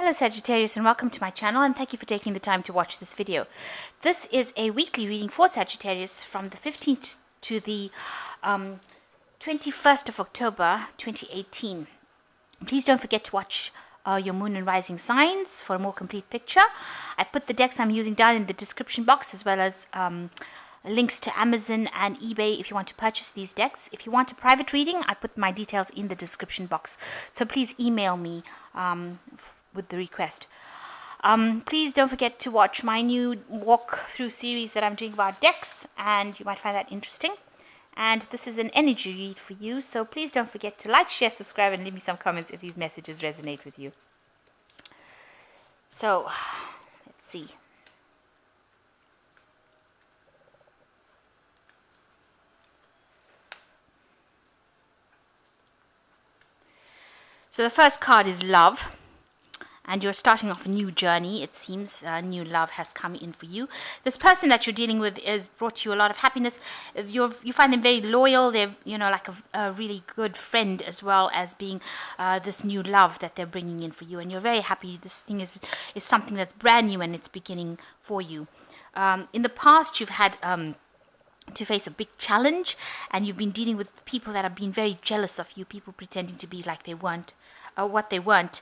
Hello Sagittarius, and welcome to my channel, and thank you for taking the time to watch this video. This is a weekly reading for Sagittarius from the 15th to the 21st of October 2018. Please don't forget to watch your moon and rising signs for a more complete picture. I put the decks I'm using down in the description box, as well as links to Amazon and eBay if you want to purchase these decks. If you want a private reading, I put my details in the description box, so please email me with the request. Please don't forget to watch my new walkthrough series that I'm doing about decks, and you might find that interesting. And this is an energy read for you, so please don't forget to like, share, subscribe, and leave me some comments if these messages resonate with you. So, let's see. So the first card is love. And you're starting off a new journey, it seems. New love has come in for you. This person that you're dealing with has brought you a lot of happiness. You find them very loyal. They're, like a really good friend, as well as being this new love that they're bringing in for you. And you're very happy. This thing is something that's brand new, and it's beginning for you. In the past, you've had to face a big challenge, and you've been dealing with people that have been very jealous of you, people pretending to be like they weren't, what they weren't.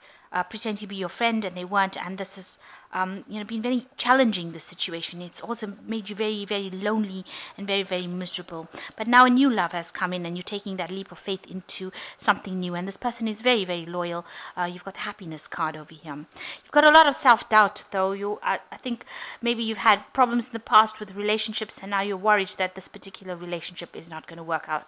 Pretend to be your friend and they weren't, and this has been very challenging, this situation. It's also made you very, very lonely and very, very miserable. But now a new love has come in, and you're taking that leap of faith into something new, and this person is very, very loyal. You've got the happiness card over here. You've got a lot of self-doubt, though. I think maybe you've had problems in the past with relationships, and now you're worried that this particular relationship is not going to work out.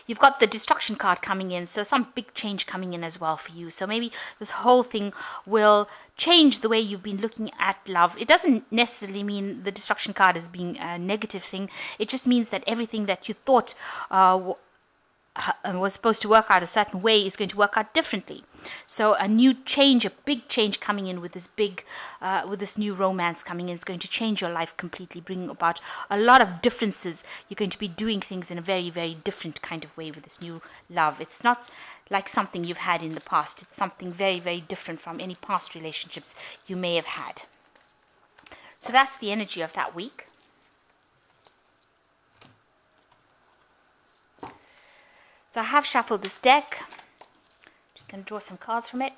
You've got the destruction card coming in, so some big change coming in as well for you. So maybe this whole thing will change the way you've been looking at love. It doesn't necessarily mean the destruction card as being a negative thing. It just means that everything that you thought was supposed to work out a certain way is going to work out differently. So a new change, a big change coming in with this with this new romance coming in, is going to change your life completely, bring about a lot of differences. You're going to be doing things in a very, very different kind of way with this new love. It's not like something you've had in the past. It's something very, very different from any past relationships you may have had. So that's the energy of that week. So I have shuffled this deck. Just going to draw some cards from it.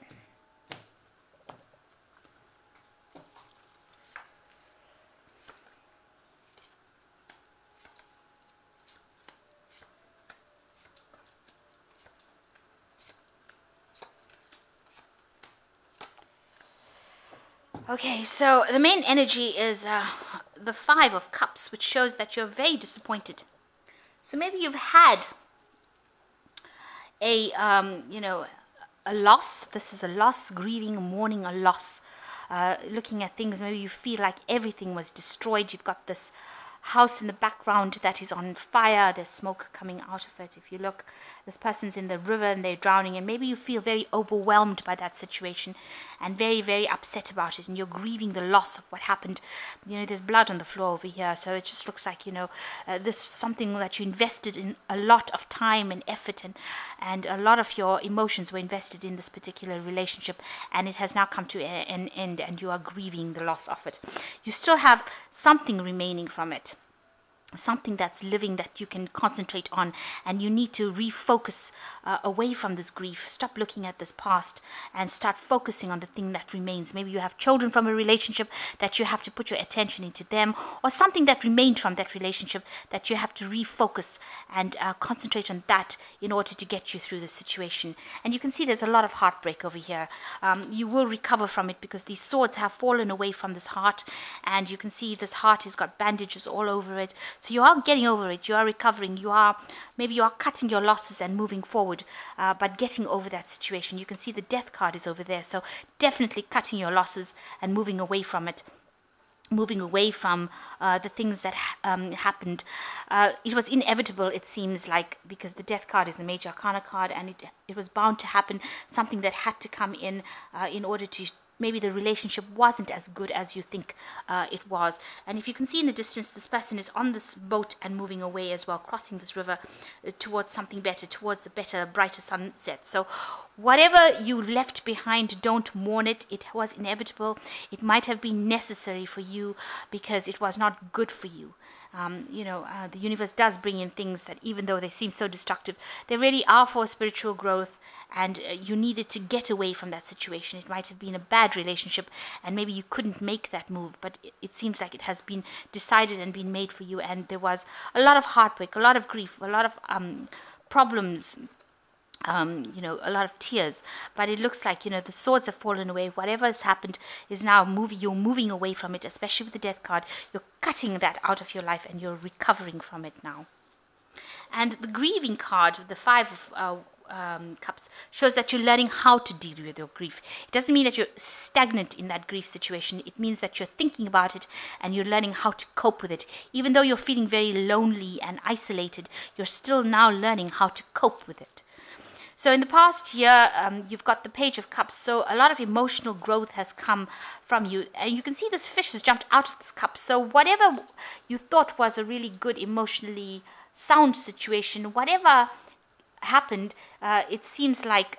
Okay, so the main energy is the Five of Cups, which shows that you're very disappointed. So maybe you've had a loss. This is a loss, grieving, mourning a loss, looking at things. Maybe you feel like everything was destroyed. You've got this house in the background that is on fire. There's smoke coming out of it. If you look, this person's in the river and they're drowning, and maybe you feel very overwhelmed by that situation and very, very upset about it, and you're grieving the loss of what happened. There's blood on the floor over here, so it just looks like this is something that you invested in a lot of time and effort, and a lot of your emotions were invested in this particular relationship, and it has now come to an end, and you are grieving the loss of it. You still have something remaining from it, something that's living that you can concentrate on, and you need to refocus away from this grief. Stop looking at this past and start focusing on the thing that remains. Maybe you have children from a relationship that you have to put your attention into them, or something that remained from that relationship that you have to refocus and concentrate on that in order to get you through the situation. And you can see there's a lot of heartbreak over here. You will recover from it, because these swords have fallen away from this heart, and you can see this heart has got bandages all over it. So you are getting over it, you are recovering, maybe you are cutting your losses and moving forward, but getting over that situation. You can see the death card is over there, so definitely cutting your losses and moving away from it. Moving away from the things that happened. It was inevitable, it seems like, because the death card is a major arcana card, and it was bound to happen, something that had to come in order to maybe the relationship wasn't as good as you think it was. And if you can see in the distance, this person is on this boat and moving away as well, crossing this river towards something better, towards a better, brighter sunset. So whatever you left behind, don't mourn it. It was inevitable. It might have been necessary for you because it was not good for you. The universe does bring in things that, even though they seem so destructive, they really are for spiritual growth, and you needed to get away from that situation. It might have been a bad relationship, and maybe you couldn't make that move, but it seems like it has been decided and been made for you, and there was a lot of heartbreak, a lot of grief, a lot of problems, a lot of tears, but it looks like, the swords have fallen away. Whatever has happened is now you're moving away from it, especially with the death card. You're cutting that out of your life and you're recovering from it now. And the grieving card, the Five of Cups, shows that you're learning how to deal with your grief. It doesn't mean that you're stagnant in that grief situation. It means that you're thinking about it and you're learning how to cope with it. Even though you're feeling very lonely and isolated, you're still now learning how to cope with it. So in the past year, you've got the Page of Cups. So a lot of emotional growth has come from you. And you can see this fish has jumped out of this cup. So whatever you thought was a really good, emotionally sound situation, whatever happened, it seems like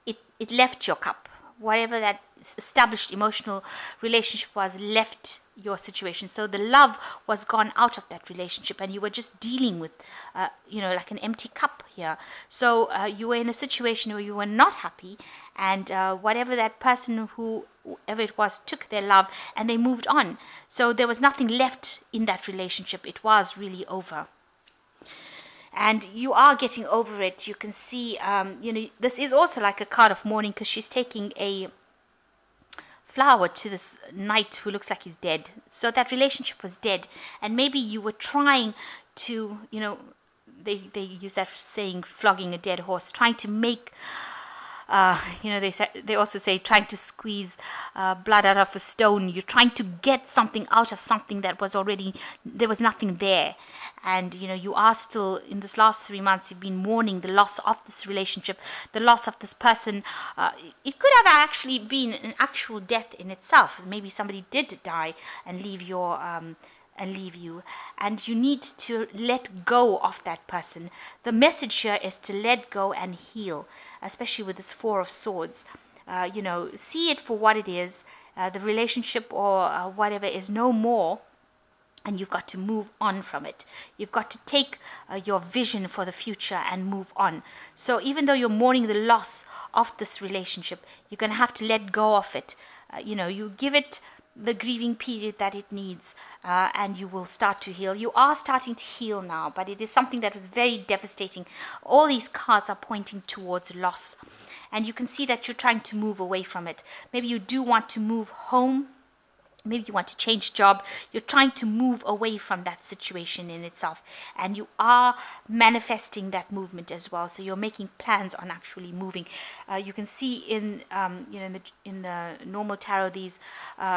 it left your cup. Whatever that established emotional relationship was left your situation. So the love was gone out of that relationship and you were just dealing with, like an empty cup here. So you were in a situation where you were not happy, and whatever that person, whoever it was, took their love and they moved on. So there was nothing left in that relationship. It was really over. And you are getting over it. You can see, this is also like a card of mourning, because she's taking a flower to this knight who looks like he's dead. So that relationship was dead. And maybe you were trying to, they use that saying, flogging a dead horse, trying to make, they also say trying to squeeze blood out of a stone. You're trying to get something out of something that was already, there was nothing there. And, you are still, in this last 3 months, you've been mourning the loss of this relationship, the loss of this person. It could have actually been an actual death in itself. Maybe somebody did die and leave you. And you need to let go of that person. The message here is to let go and heal, especially with this Four of Swords. See it for what it is. The relationship or whatever is no more. And you've got to move on from it. You've got to take your vision for the future and move on. So even though you're mourning the loss of this relationship, you're going to have to let go of it. You give it the grieving period that it needs, and you will start to heal. You are starting to heal now, but it is something that was very devastating. All these cards are pointing towards loss. And you can see that you're trying to move away from it. Maybe you do want to move home. Maybe you want to change job. You're trying to move away from that situation in itself, and you are manifesting that movement as well. So you're making plans on actually moving. You can see in the normal tarot, these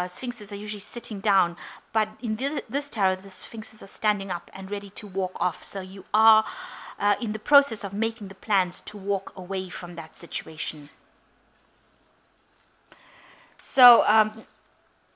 sphinxes are usually sitting down, but in this tarot, the sphinxes are standing up and ready to walk off. So you are in the process of making the plans to walk away from that situation. So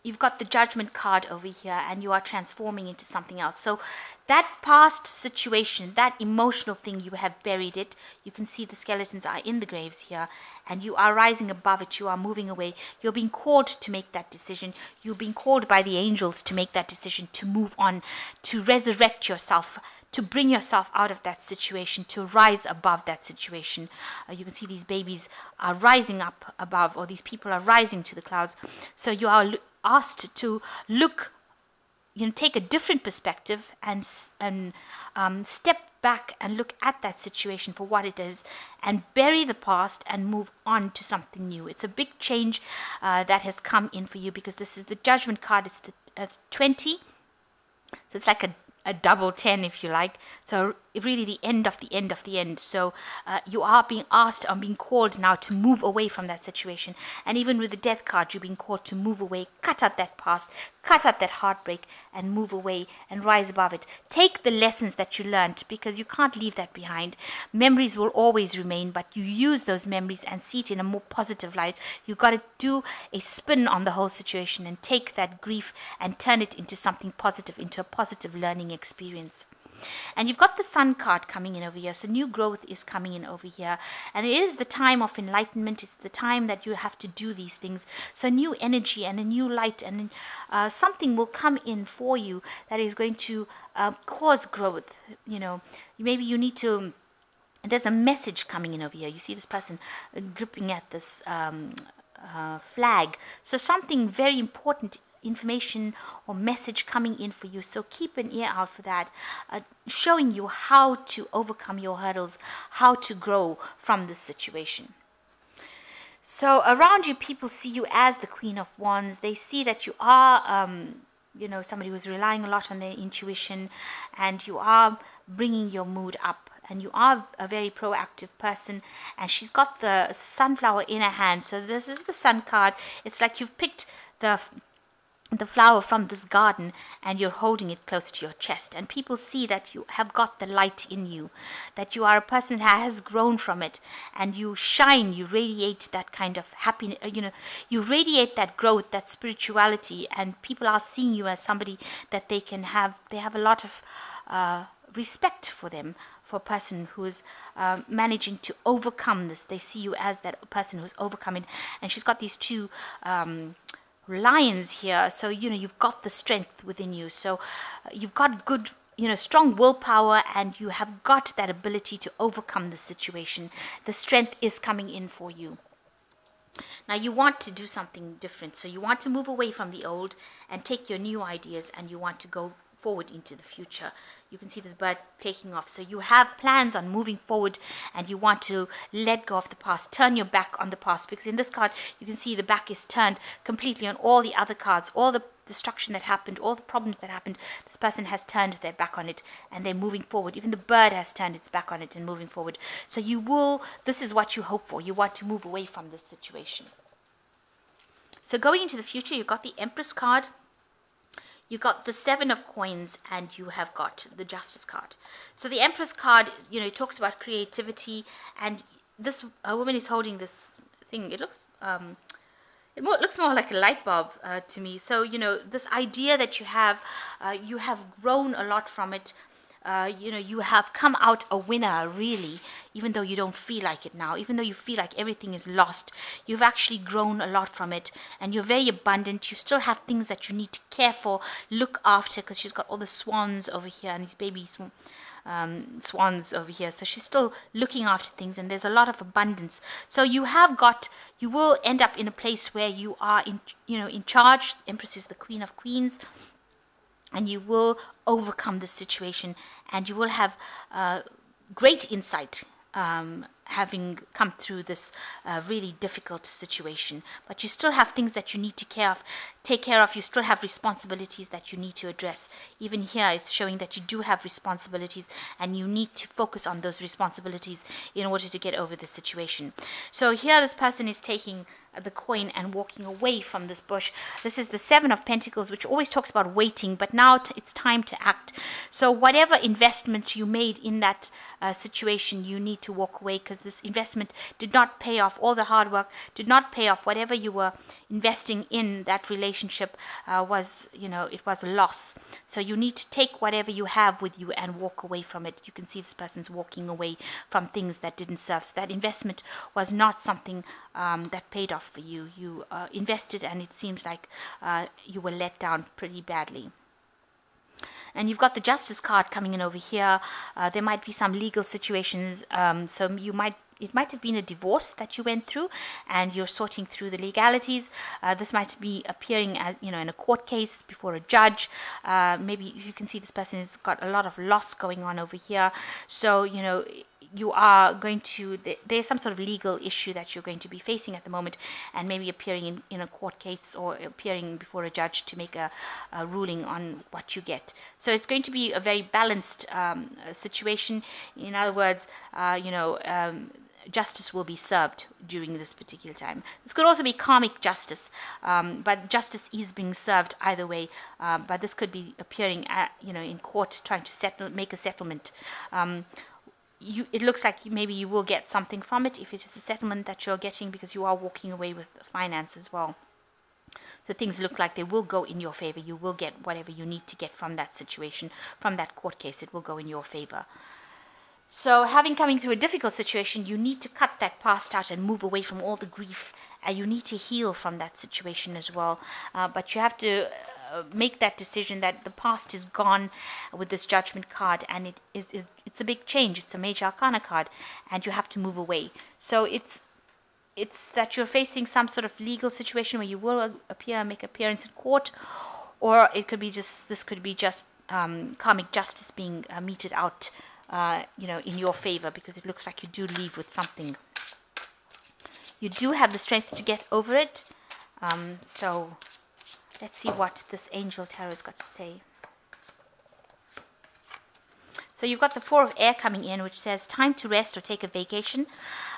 you've got the Judgment card over here, and you are transforming into something else. So that past situation, that emotional thing, you have buried it. You can see the skeletons are in the graves here, and you are rising above it. You are moving away. You're being called to make that decision. You're being called by the angels to make that decision, to move on, to resurrect yourself, to bring yourself out of that situation, to rise above that situation. You can see these babies are rising up above, or these people are rising to the clouds. So you are asked to look, take a different perspective and step back and look at that situation for what it is, and bury the past and move on to something new. It's a big change that has come in for you, because this is the Judgment card. It's the 20. So it's like a double 10, if you like. So really the end of the end of the end. So you are being asked, or being called now to move away from that situation. And even with the death card, you're being called to move away, cut out that past, cut out that heartbreak, and move away and rise above it. Take the lessons that you learned, because you can't leave that behind. Memories will always remain, but you use those memories and see it in a more positive light. You got to do a spin on the whole situation and take that grief and turn it into something positive, into a positive learning experience. And you've got the Sun card coming in over here. So new growth is coming in over here. And it is the time of enlightenment. It's the time that you have to do these things. So new energy and a new light, and something will come in for you that is going to cause growth. Maybe you need to... There's a message coming in over here. You see this person gripping at this flag. So something very important, information or message coming in for you. So keep an ear out for that, showing you how to overcome your hurdles, how to grow from this situation. So around you, people see you as the Queen of Wands. They see that you are, somebody who's relying a lot on their intuition, and you are bringing your mood up. And you are a very proactive person. And she's got the sunflower in her hand. So this is the Sun card. It's like you've picked the flower from this garden and you're holding it close to your chest, and people see that you have got the light in you, that you are a person that has grown from it, and you shine, you radiate that kind of happiness, you radiate that growth, that spirituality, and people are seeing you as somebody that they have a lot of respect for them, for a person who's managing to overcome this. They see you as that person who's overcoming, and she's got these two lions here. So you've got the strength within you, so you've got good, strong willpower, and you have got that ability to overcome the situation. The strength is coming in for you. Now you want to do something different, so you want to move away from the old and take your new ideas, and you want to go forward into the future. You can see this bird taking off. So you have plans on moving forward, and you want to let go of the past, turn your back on the past, because in this card you can see the back is turned completely on all the other cards, all the destruction that happened, all the problems that happened. This person has turned their back on it, and they're moving forward. Even the bird has turned its back on it and moving forward. So this is what you hope for. You want to move away from this situation. So going into the future, you've got the Empress card, you got the Seven of Coins, and you have got the Justice card. So the Empress card, it talks about creativity, and this woman is holding this thing. It looks looks more like a light bulb to me. So this idea that you have grown a lot from it. You have come out a winner, really, even though you don't feel like it now, even though you feel like everything is lost. You've actually grown a lot from it, and you're very abundant. You still have things that you need to care for, look after, because she's got all the swans over here and these baby swans over here. So she's still looking after things, and there's a lot of abundance. So you will end up in a place where you are in charge. Empress is the Queen of Queens. And you will overcome the situation, and you will have great insight, having come through this really difficult situation. But you still have things that you need to take care of. You still have responsibilities that you need to address. Even here, it's showing that you do have responsibilities, and you need to focus on those responsibilities in order to get over the situation. So here, this person is taking the coin and walking away from this bush. This is the Seven of Pentacles, which always talks about waiting, but now it's time to act. So whatever investments you made in that situation, you need to walk away, because this investment did not pay off. All the hard work did not pay off. Whatever you were investing in that relationship it was a loss. So you need to take whatever you have with you and walk away from it. You can see this person's walking away from things that didn't serve. So that investment was not something that paid off for you. You invested, and it seems like you were let down pretty badly. And you've got the Justice card coming in over here. There might be some legal situations. So it might have been a divorce that you went through, and you're sorting through the legalities. This might be appearing as in a court case before a judge. Maybe you can see this person has got a lot of loss going on over here. So you are going to, there's some sort of legal issue that you're going to be facing at the moment, and maybe appearing in a court case or appearing before a judge to make a ruling on what you get. So it's going to be a very balanced situation. In other words, justice will be served during this particular time. This could also be karmic justice, but justice is being served either way. But this could be appearing in court, trying to make a settlement. It looks like maybe you will get something from it if it is a settlement that you're getting, because you are walking away with finance as well. So things look like they will go in your favor. You will get whatever you need to get from that situation, from that court case. It will go in your favor. So coming through a difficult situation, you need to cut that past out and move away from all the grief. You need to heal from that situation as well. But you have to make that decision that the past is gone with this Judgment card, and it's a big change. It's a major arcana card, and you have to move away. So it's that you're facing some sort of legal situation where you will make appearance in court, or it could be just karmic justice being meted out in your favor, because it looks like you do leave with something. You do have the strength to get over it. So let's see what this Angel Tarot's got to say. So you've got the Four of Air coming in, which says time to rest or take a vacation.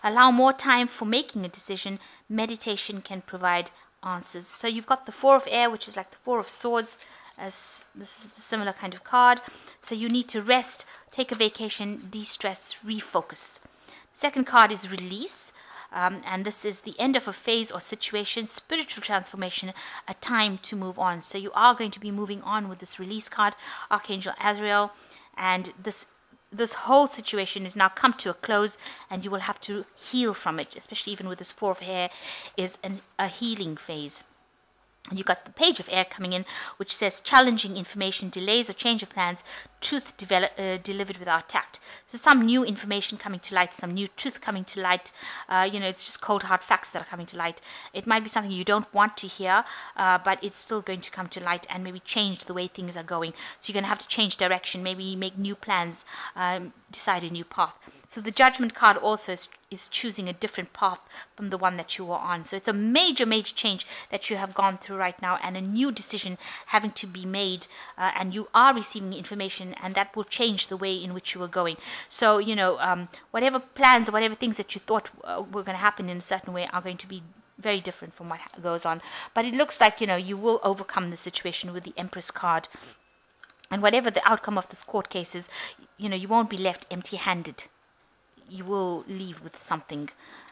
Allow more time for making a decision. Meditation can provide answers. So you've got the Four of Air, which is like the Four of Swords, as this is a similar kind of card. So you need to rest, take a vacation, de-stress, refocus. The second card is Release. And this is the end of a phase or situation, spiritual transformation, a time to move on. So you are going to be moving on with this Release card, Archangel Azrael, and this whole situation is now come to a close, and you will have to heal from it, especially even with this Four of Air is a healing phase. And you got the Page of Air coming in, which says challenging information, delays or change of plans, truth delivered without tact. So some new information coming to light, some new truth coming to light. It's just cold hard facts that are coming to light. It might be something you don't want to hear, but it's still going to come to light and maybe change the way things are going. So you're going to have to change direction, maybe make new plans, decide a new path. So the Judgment card also is choosing a different path from the one that you were on. So it's a major, major change that you have gone through right now, and a new decision having to be made, and you are receiving information, and that will change the way in which you were going. So, whatever plans or whatever things that you thought were going to happen in a certain way are going to be very different from what goes on. But it looks like, you will overcome the situation with the Empress card. And whatever the outcome of this court case is, you won't be left empty-handed. You will leave with something,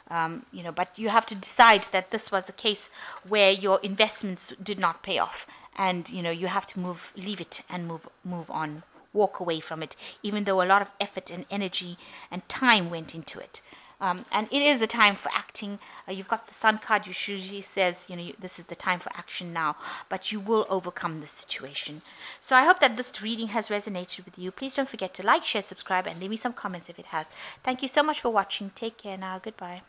but you have to decide that this was a case where your investments did not pay off, and you have to leave it and move on, walk away from it, even though a lot of effort and energy and time went into it. And it is a time for acting. You've got the Sun card, which usually says, this is the time for action now, but you will overcome this situation. So I hope that this reading has resonated with you. Please don't forget to like, share, subscribe, and leave me some comments if it has. Thank you so much for watching. Take care now. Goodbye.